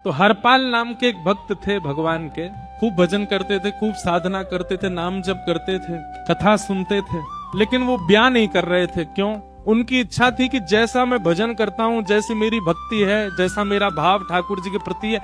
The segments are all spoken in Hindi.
तो हरपाल नाम के एक भक्त थे भगवान के, खूब भजन करते थे, खूब साधना करते थे, नाम जप करते थे, कथा सुनते थे, लेकिन वो ब्याह नहीं कर रहे थे। क्यों? उनकी इच्छा थी कि जैसा मैं भजन करता हूँ, जैसी मेरी भक्ति है, जैसा मेरा भाव ठाकुर जी के प्रति है,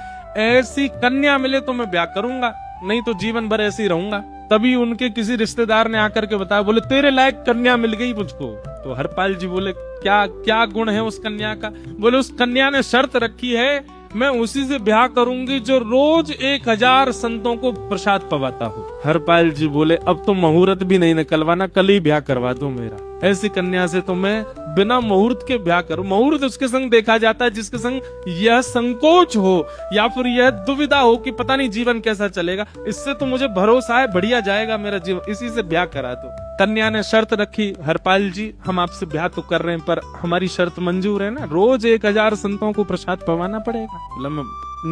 ऐसी कन्या मिले तो मैं ब्याह करूंगा, नहीं तो जीवन भर ऐसे ही रहूंगा। तभी उनके किसी रिश्तेदार ने आकर के बताया, बोले तेरे लायक कन्या मिल गई मुझको। तो हरपाल जी बोले क्या क्या गुण है उस कन्या का? बोले उस कन्या ने शर्त रखी है, मैं उसी से ब्याह करूंगी जो रोज 1000 संतों को प्रसाद पवाता हो। हरपाल जी बोले अब तो मुहूर्त भी नहीं निकलवाना, कल ही ब्याह करवा दो मेरा। ऐसी कन्या से तो मैं बिना मुहूर्त के ब्याह करूं। मुहूर्त उसके संग देखा जाता है जिसके संग यह संकोच हो या फिर यह दुविधा हो कि पता नहीं जीवन कैसा चलेगा। इससे तो मुझे भरोसा है बढ़िया जाएगा मेरा जीवन, इसी से ब्याह करा दो। कन्या ने शर्त रखी, हरपाल जी हम आपसे ब्याह तो कर रहे हैं पर हमारी शर्त मंजूर है ना, रोज 1000 संतों को प्रसाद पवाना पड़ेगा। बोला मैं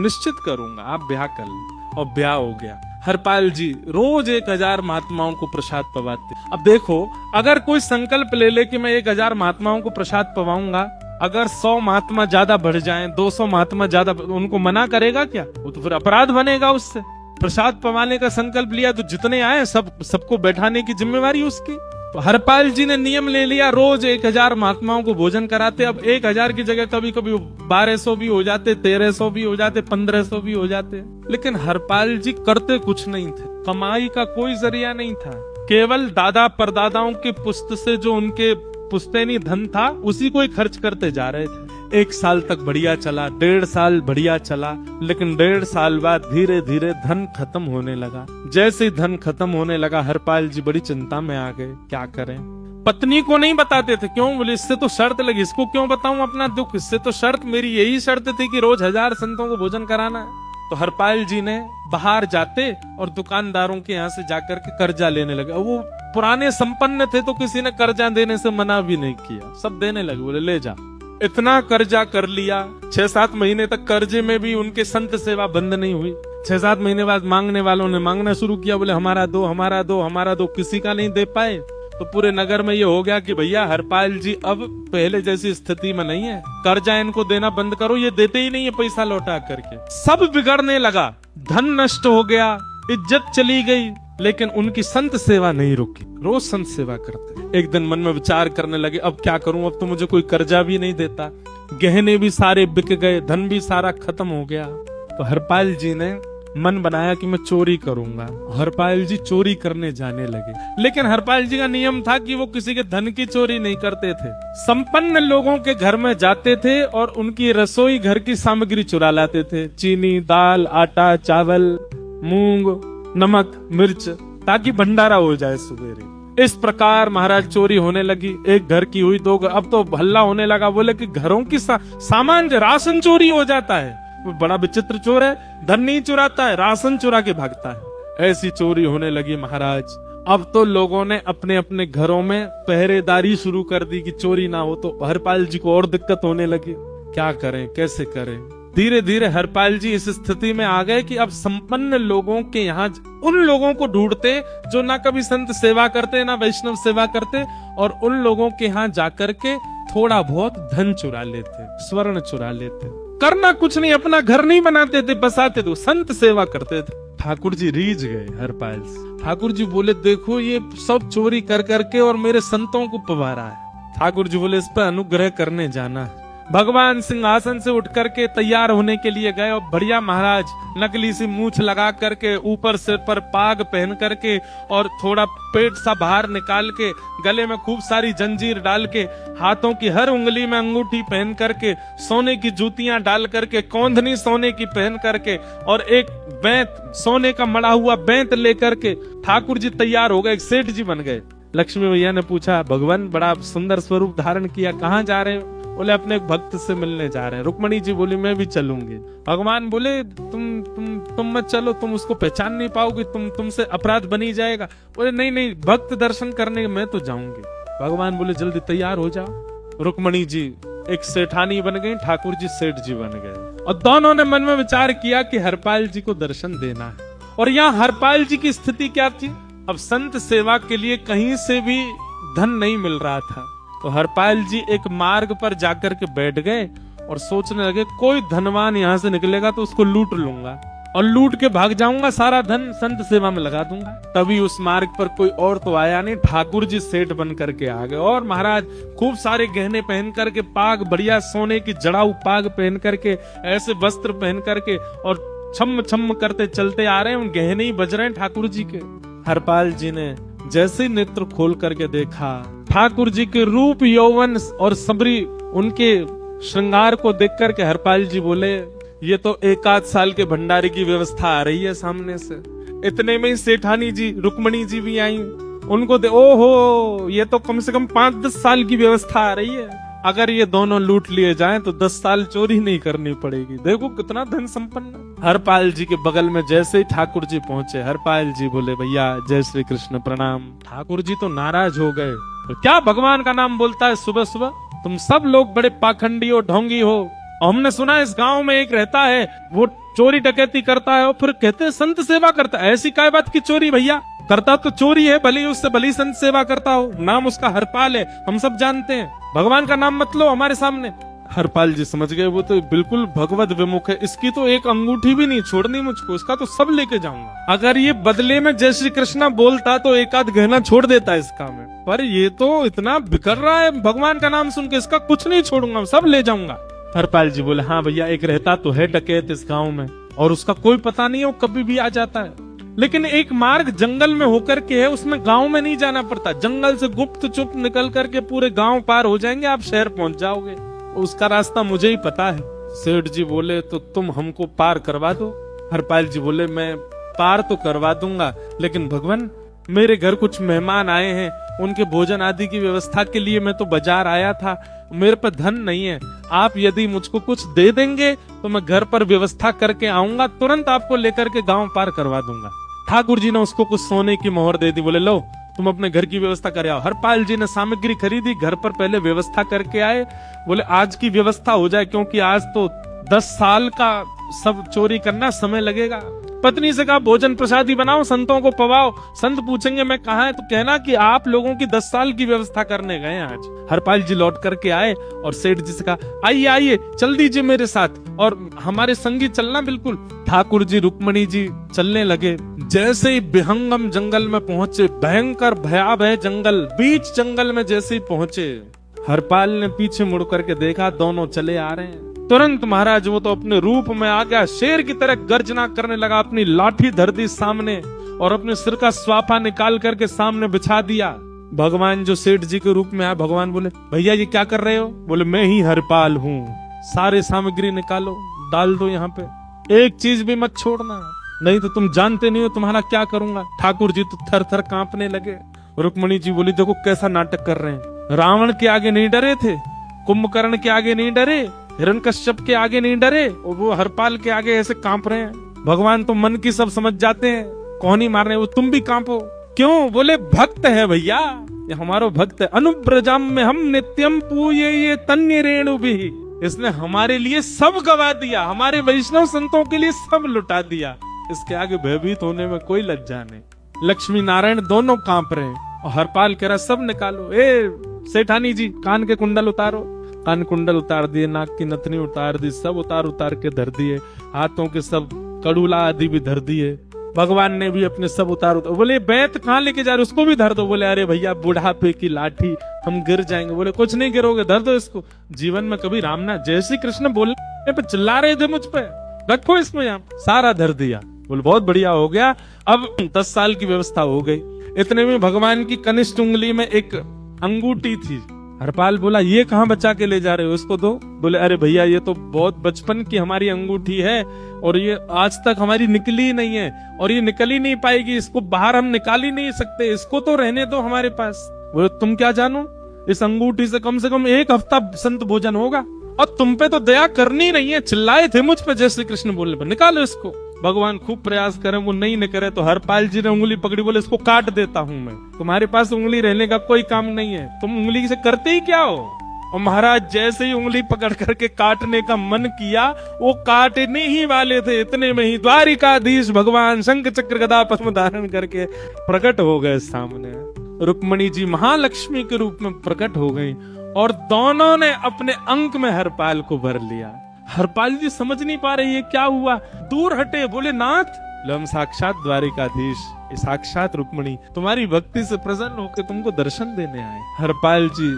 निश्चित करूंगा, आप ब्याह कर लो। और ब्याह हो गया। हरपाल जी रोज 1000 महात्माओं को प्रसाद पवाते। अब देखो, अगर कोई संकल्प ले ले कि मैं 1000 महात्माओं को प्रसाद पवाऊंगा, अगर 100 महात्मा ज्यादा बढ़ जाएं, 200 महात्मा ज्यादा, उनको मना करेगा क्या? वो तो फिर अपराध बनेगा उससे। प्रसाद पवाने का संकल्प लिया तो जितने आए सबको बैठाने की जिम्मेवारी उसकी। तो हरपाल जी ने नियम ले लिया, रोज 1000 महात्माओं को भोजन कराते। अब 1000 की जगह कभी कभी 1200 भी हो जाते, 1300 भी हो जाते, 1500 भी हो जाते। लेकिन हरपाल जी करते कुछ नहीं थे, कमाई का कोई जरिया नहीं था, केवल दादा परदादाओं के पुस्त से जो उनके पुश्तैनी धन था उसी को ही खर्च करते जा रहे थे। 1 साल तक बढ़िया चला, 1.5 साल बढ़िया चला, लेकिन 1.5 साल बाद धीरे धीरे धन खत्म होने लगा। जैसे ही धन खत्म होने लगा, हरपाल जी बड़ी चिंता में आ गए, क्या करें। पत्नी को नहीं बताते थे, क्यों? बोले इससे तो शर्त लगी, इसको क्यों बताऊं अपना दुख, इससे तो शर्त मेरी यही शर्त थी कि रोज 1000 संतों को भोजन कराना है। तो हरपाल जी ने बाहर जाते और दुकानदारों के यहाँ से जाकर के कर्जा लेने लगे। वो पुराने संपन्न थे तो किसी ने कर्जा देने से मना भी नहीं किया, सब देने लगे, बोले ले जा। इतना कर्जा कर लिया, 6-7 महीने तक कर्जे में भी उनके संत सेवा बंद नहीं हुई। 6-7 महीने बाद मांगने वालों ने मांगना शुरू किया, बोले हमारा दो, हमारा दो, हमारा दो। किसी का नहीं दे पाए तो पूरे नगर में ये हो गया कि भैया हरपाल जी अब पहले जैसी स्थिति में नहीं है, कर्जा इनको देना बंद करो, ये देते ही नहीं है पैसा लौटा करके। सब बिगड़ने लगा, धन नष्ट हो गया, इज्जत चली गई, लेकिन उनकी संत सेवा नहीं रुकी, रोज संत सेवा करते। एक दिन मन में विचार करने लगे, अब क्या करूं, अब तो मुझे कोई कर्जा भी नहीं देता, गहने भी सारे बिक गए, धन भी सारा खत्म हो गया। तो हरपाल जी ने मन बनाया कि मैं चोरी करूंगा। हरपाल जी चोरी करने जाने लगे, लेकिन हरपाल जी का नियम था कि वो किसी के धन की चोरी नहीं करते थे। संपन्न लोगों के घर में जाते थे और उनकी रसोई घर की सामग्री चुरा लाते थे, चीनी, दाल, आटा, चावल, मूंग, नमक, मिर्च, ताकि भंडारा हो जाए सवेरे। इस प्रकार महाराज चोरी होने लगी। एक घर की हुई, 2 घर, अब तो हल्ला होने लगा। बोले कि घरों की सामान राशन चोरी हो जाता है। वो बड़ा विचित्र चोर है, धन नहीं चुराता है, राशन चुरा के भागता है। ऐसी चोरी होने लगी महाराज। अब तो लोगों ने अपने अपने घरों में पहरेदारी शुरू कर दी कि चोरी ना हो। तो हरपाल जी को और दिक्कत होने लगी, क्या करें, कैसे करें। धीरे धीरे हरपाल जी इस स्थिति में आ गए कि अब संपन्न लोगों के यहाँ उन लोगों को ढूंढते जो ना कभी संत सेवा करते ना वैष्णव सेवा करते, और उन लोगों के यहाँ जाकर के थोड़ा बहुत धन चुरा लेते, स्वर्ण चुरा लेते। करना कुछ नहीं, अपना घर नहीं बनाते थे, बसाते थे, संत सेवा करते थे। ठाकुर जी रीझ गए हरपाल से। ठाकुर जी बोले देखो ये सब चोरी कर करके और मेरे संतों को पवा रहा है। ठाकुर जी बोले इस पर अनुग्रह करने जाना है। भगवान सिंहासन से उठ करके तैयार होने के लिए गए और बढ़िया महाराज नकली सी मूछ लगा करके, ऊपर सिर पर पाग पहन करके और थोड़ा पेट सा बाहर निकाल के, गले में खूब सारी जंजीर डाल के, हाथों की हर उंगली में अंगूठी पहन करके, सोने की जूतियां डाल करके, कौंधनी सोने की पहन करके और एक बैंत, सोने का मड़ा हुआ बैंत लेकर के ठाकुर जी तैयार हो गए, एक सेठ जी बन गए। लक्ष्मी मैया ने पूछा, भगवान बड़ा सुंदर स्वरूप धारण किया, कहाँ जा रहे हो? बोले अपने एक भक्त से मिलने जा रहे हैं। रुक्मणी जी बोली मैं भी चलूंगी। भगवान बोले तुम मत चलो, तुम उसको पहचान नहीं पाओगे, तुमसे अपराध बनी जाएगा। बोले नहीं नहीं, भक्त दर्शन करने मैं तो जाऊंगी। भगवान बोले जल्दी तैयार हो जाओ। रुक्मणी जी एक सेठानी बन गई, ठाकुर जी सेठ जी बन गए, और दोनों ने मन में विचार किया कि हरपाल जी को दर्शन देना है। और यहाँ हरपाल जी की स्थिति क्या थी? अब संत सेवा के लिए कहीं से भी धन नहीं मिल रहा था। तो हरपाल जी एक मार्ग पर जाकर के बैठ गए और सोचने लगे कोई धनवान यहाँ से निकलेगा तो उसको लूट लूंगा और लूट के भाग जाऊंगा, सारा धन संत सेवा में लगा दूंगा। तभी उस मार्ग पर कोई और तो आया नहीं, ठाकुर जी सेठ बन करके आ गए और महाराज खूब सारे गहने पहन करके, पाग बढ़िया सोने की जड़ाऊ पाग पहन करके, ऐसे वस्त्र पहन करके और छम छम करते चलते आ रहे हैं। उन गहने ही बज रहे हैं ठाकुर जी के। हरपाल जी ने जैसे ही नेत्र खोल करके देखा, ठाकुर जी के रूप यौवन और सबरी उनके श्रृंगार को देख करके हरपाल जी बोले, ये तो एक आध साल के भंडारे की व्यवस्था आ रही है सामने से। इतने में ही सेठानी जी, रुक्मणी जी भी आई। उनको ओहो, ये तो कम से कम 5-10 साल की व्यवस्था आ रही है। अगर ये दोनों लूट लिए जाएं तो 10 साल चोरी नहीं करनी पड़ेगी। देखो कितना धन संपन्न। हरपाल जी के बगल में जैसे ही ठाकुर जी पहुंचे, हरपाल जी बोले, भैया जय श्री कृष्ण प्रणाम। ठाकुर जी तो नाराज हो गए, क्या भगवान का नाम बोलता है सुबह सुबह? तुम सब लोग बड़े पाखंडी हो, ढोंगी हो। हमने सुना इस गांव में एक रहता है, वो चोरी डकैती करता है और फिर कहते हैं संत सेवा करता है। ऐसी काय बात की चोरी भैया? करता तो चोरी है, भले उससे भली संत सेवा करता हो। नाम उसका हरपाल है, हम सब जानते हैं। भगवान का नाम मत लो हमारे सामने। हरपाल जी समझ गए, वो तो बिल्कुल भगवत विमुख है, इसकी तो एक अंगूठी भी नहीं छोड़नी मुझको, इसका तो सब लेके जाऊंगा। अगर ये बदले में जय श्री कृष्णा बोलता तो एक आध गहना छोड़ देता इसका में, पर ये तो इतना बिकर रहा है भगवान का नाम सुन के, इसका कुछ नहीं छोड़ूंगा, सब ले जाऊंगा। हरपाल जी बोले, हाँ भैया, एक रहता तो है डकैत इस गांव में और उसका कोई पता नहीं है, वो कभी भी आ जाता है। लेकिन एक मार्ग जंगल में होकर के है, उसमें गांव में नहीं जाना पड़ता। जंगल से गुप्त चुप निकल करके पूरे गांव पार हो जाएंगे, आप शहर पहुंच जाओगे। उसका रास्ता मुझे ही पता है। सेठ जी बोले, तो तुम हमको पार करवा दो। हरपाल जी बोले, मैं पार तो करवा दूंगा, लेकिन भगवान मेरे घर कुछ मेहमान आए हैं, उनके भोजन आदि की व्यवस्था के लिए मैं तो बाजार आया था, मेरे पर धन नहीं है। आप यदि मुझको कुछ दे देंगे तो मैं घर पर व्यवस्था करके आऊंगा, तुरंत आपको लेकर के गांव पार करवा दूंगा। ठाकुर जी ने उसको कुछ सोने की मोहर दे दी, बोले लो तुम अपने घर की व्यवस्था कर आओ। हरपाल जी ने सामग्री खरीदी, घर पर पहले व्यवस्था करके आए। बोले आज की व्यवस्था हो जाए, क्योंकि आज तो 10 साल का सब चोरी करना, समय लगेगा। पत्नी से कहा भोजन प्रसादी बनाओ, संतों को पवाओ। संत पूछेंगे मैं कहाँ है तो कहना कि आप लोगों की 10 साल की व्यवस्था करने गए आज। हरपाल जी लौट करके आए और सेठ जी से कहा, आइए आइए चल दीजिए मेरे साथ और हमारे संगी चलना बिल्कुल। ठाकुर जी रुक्मणी जी चलने लगे। जैसे ही विहंगम जंगल में पहुंचे, भयंकर भयावह जंगल, बीच जंगल में जैसे ही पहुंचे, हरपाल ने पीछे मुड़ करके देखा, दोनों चले आ रहे हैं। तुरंत महाराज वो तो अपने रूप में आ गया, शेर की तरह गर्जना करने लगा, अपनी लाठी धर दी सामने और अपने सिर का स्वापा निकाल करके सामने बिछा दिया। भगवान जो सेठ जी के रूप में आया, भगवान बोले, भैया ये क्या कर रहे हो? बोले, मैं ही हरपाल हूँ, सारे सामग्री निकालो, डाल दो यहाँ पे, एक चीज भी मत छोड़ना, नहीं तो तुम जानते नहीं हो तुम्हारा क्या करूंगा। ठाकुर जी तो थर थर कांपने लगे। रुक्मणी जी बोली, देखो कैसा नाटक कर रहे हैं। रावण के आगे नहीं डरे थे, कुंभकर्ण के आगे नहीं डरे, हिरण्यकश्यप के आगे नहीं डरे, और वो हरपाल के आगे ऐसे कांप रहे हैं। भगवान तो मन की सब समझ जाते हैं, कौन ही मार रहे हैं, वो तुम भी कांपो क्यों? बोले, भक्त है भैया, ये हमारो भक्त है। अनुब्रजम में हम नित्यम पूये ये तन्य रेणु भी, इसने हमारे लिए सब गवा दिया, हमारे वैष्णव संतों के लिए सब लुटा दिया, इसके आगे भयभीत होने में कोई लज्जा नहीं। लक्ष्मी नारायण दोनों कांप रहे हैं और हरपाल कह रहा, सब निकालो। ए सेठानी जी, कान के कुंडल उतारो। कान कुंडल उतार दिए, नाक की नथनी उतार दी, सब उतार के धर दिए, हाथों के सब कड़ूला आदि भी धर दिए। भगवान ने भी अपने सब उतार। बोले, बैत कहाँ लेके जा रहे, उसको भी धर दो। बोले, अरे भैया बुढ़ापे की लाठी, हम गिर जाएंगे। बोले, कुछ नहीं गिरोगे, धर दो इसको। जीवन में कभी राम ना जय श्री कृष्ण बोलने पे चिल्ला रहे थे मुझ पे, रखो इसमें, यहाँ सारा धर दिया। बोले, बहुत बढ़िया हो गया, अब 10 साल की व्यवस्था हो गई। इतने में भगवान की कनिष्ठ उंगली में एक अंगूठी थी। हरपाल बोला, ये कहाँ बचा के ले जा रहे हो, इसको दो। बोले, अरे भैया ये तो बहुत बचपन की हमारी अंगूठी है और ये आज तक हमारी निकली नहीं है और ये निकल ही नहीं पाएगी, इसको बाहर हम निकाल ही नहीं सकते, इसको तो रहने दो हमारे पास। बोले, तुम क्या जानो, इस अंगूठी से कम 1 हफ्ता संत भोजन होगा और तुम पे तो दया करनी नहीं है। चिल्लाए थे मुझ पे जय श्री कृष्ण बोलने पर, निकालो इसको। भगवान खूब प्रयास करें, वो नहीं निकले तो हरपाल जी ने उंगली पकड़ी, बोले, इसको काट देता हूं मैं, तुम्हारे पास उंगली रहने का कोई काम नहीं है, तुम उंगली से करते ही क्या हो। और महाराज जैसे ही उंगली पकड़ करके काटने का मन किया, वो काटने ही वाले थे, इतने में ही द्वारिकाधीश भगवान शंख चक्र गदा पद्म धारण करके प्रकट हो गए सामने। रुक्मणी जी महालक्ष्मी के रूप में प्रकट हो गई और दोनों ने अपने अंक में हरपाल को भर लिया। हरपाल जी समझ नहीं पा रहे ये क्या हुआ, दूर हटे, बोले नाथ हम साक्षात द्वारिकाधीश, साक्षात रुक्मिणी तुम्हारी भक्ति से प्रसन्न होकर तुमको दर्शन देने आए। हरपाल जी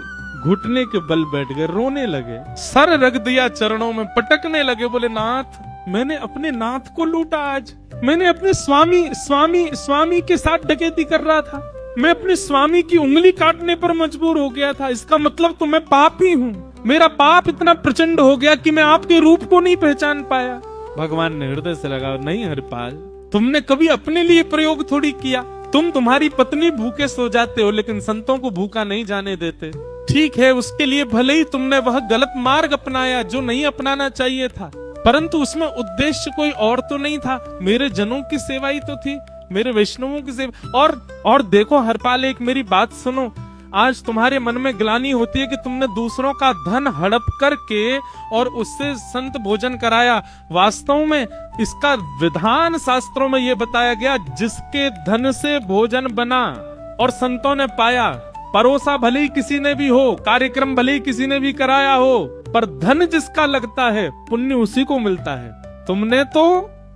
घुटने के बल बैठ गए, रोने लगे, सर रख दिया चरणों में, पटकने लगे, बोले नाथ मैंने अपने नाथ को लूटा, आज मैंने अपने स्वामी के साथ डकैती कर रहा था, मैं अपने स्वामी की उंगली काटने पर मजबूर हो गया था, इसका मतलब तो मैं पापी हूँ, मेरा पाप इतना प्रचंड हो गया कि मैं आपके रूप को नहीं पहचान पाया। भगवान ने हृदय से लगा, नहीं हरपाल, तुमने कभी अपने लिए प्रयोग थोड़ी किया, तुम्हारी पत्नी भूखे सो जाते हो लेकिन संतों को भूखा नहीं जाने देते। ठीक है, उसके लिए भले ही तुमने वह गलत मार्ग अपनाया जो नहीं अपनाना चाहिए था, परंतु उसमें उद्देश्य कोई और तो नहीं था, मेरे जनों की सेवा ही तो थी, मेरे वैष्णवों की सेवा। और देखो हरपाल, एक मेरी बात सुनो, आज तुम्हारे मन में ग्लानि होती है कि तुमने दूसरों का धन हड़प करके और उससे संत भोजन कराया। वास्तव में इसका विधान शास्त्रों में यह बताया गया, जिसके धन से भोजन बना और संतों ने पाया, परोसा भले ही किसी ने भी हो, कार्यक्रम भले ही किसी ने भी कराया हो, पर धन जिसका लगता है पुण्य उसी को मिलता है। तुमने तो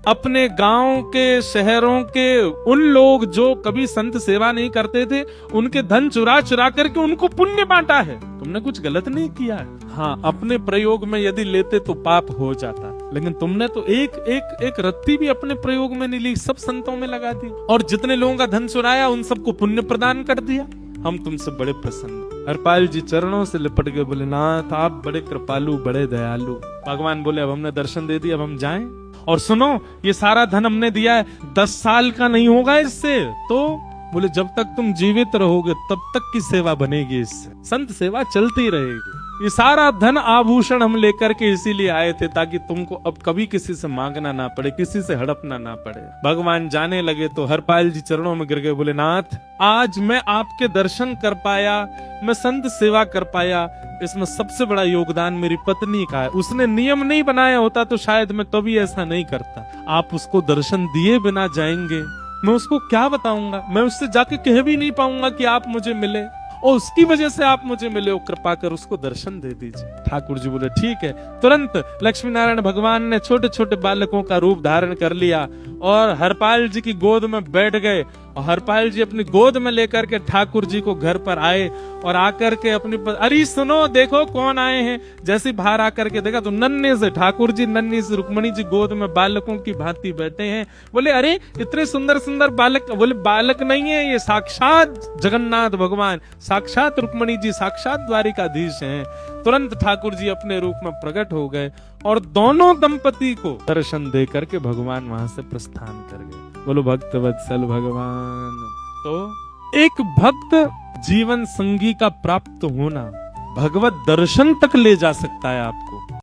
अपने गांव के, शहरों के उन लोग जो कभी संत सेवा नहीं करते थे, उनके धन चुरा चुरा करके उनको पुण्य बांटा है। तुमने कुछ गलत नहीं किया है। हाँ, अपने प्रयोग में यदि लेते तो पाप हो जाता, लेकिन तुमने तो एक रत्ती भी अपने प्रयोग में नहीं ली, सब संतों में लगा दी और जितने लोगों का धन चुराया उन सबको पुण्य प्रदान कर दिया। हम तुमसे बड़े प्रसन्न। हरपाल जी चरणों से लिपट गए, बोले नाथ आप बड़े कृपालु, बड़े दयालु। भगवान बोले अब हमने दर्शन दे दिया, अब हम जाएं। और सुनो, ये सारा धन हमने दिया है, 10 साल का नहीं होगा इससे। तो बोले जब तक तुम जीवित रहोगे तब तक की सेवा बनेगी, इससे संत सेवा चलती रहेगी। ये सारा धन आभूषण हम लेकर के इसीलिए आए थे ताकि तुमको अब कभी किसी से मांगना ना पड़े, किसी से हड़पना ना पड़े। भगवान जाने लगे तो हरपाल जी चरणों में गिर गए, बोले नाथ आज मैं आपके दर्शन कर पाया, मैं संत सेवा कर पाया, इसमें सबसे बड़ा योगदान मेरी पत्नी का है। उसने नियम नहीं बनाया होता तो शायद मैं कभी ऐसा नहीं करता। आप उसको दर्शन दिए बिना जाएंगे, मैं उसको क्या बताऊंगा, मैं उससे जाके कह भी नहीं पाऊंगा कि आप मुझे मिले, और उसकी वजह से आप मुझे मिले, कृपा कर उसको दर्शन दे दीजिए। ठाकुर जी बोले ठीक है। तुरंत लक्ष्मी नारायण भगवान ने छोटे छोटे बालकों का रूप धारण कर लिया और हरपाल जी की गोद में बैठ गए, और हरपाल जी अपनी गोद में लेकर के ठाकुर जी को घर पर आए और आकर के अपनी अरे सुनो देखो कौन आए हैं। जैसे बाहर आकर के देखा तो नन्हे से ठाकुर जी, नन्ही से रुक्मणी जी गोद में बालकों की भांति बैठे हैं। बोले अरे इतने सुंदर सुंदर बालक। बोले बालक नहीं है, ये साक्षात जगन्नाथ भगवान, साक्षात रुक्मणी जी, साक्षात द्वारिकाधीश हैं। तुरंत ठाकुर जी अपने रूप में प्रकट हो गए और दोनों दंपति को दर्शन दे करके भगवान वहां से प्रस्थान कर गए। बोलो भक्त वत्सल भगवान। तो एक भक्त जीवन संगी का प्राप्त होना भगवत दर्शन तक ले जा सकता है आपको।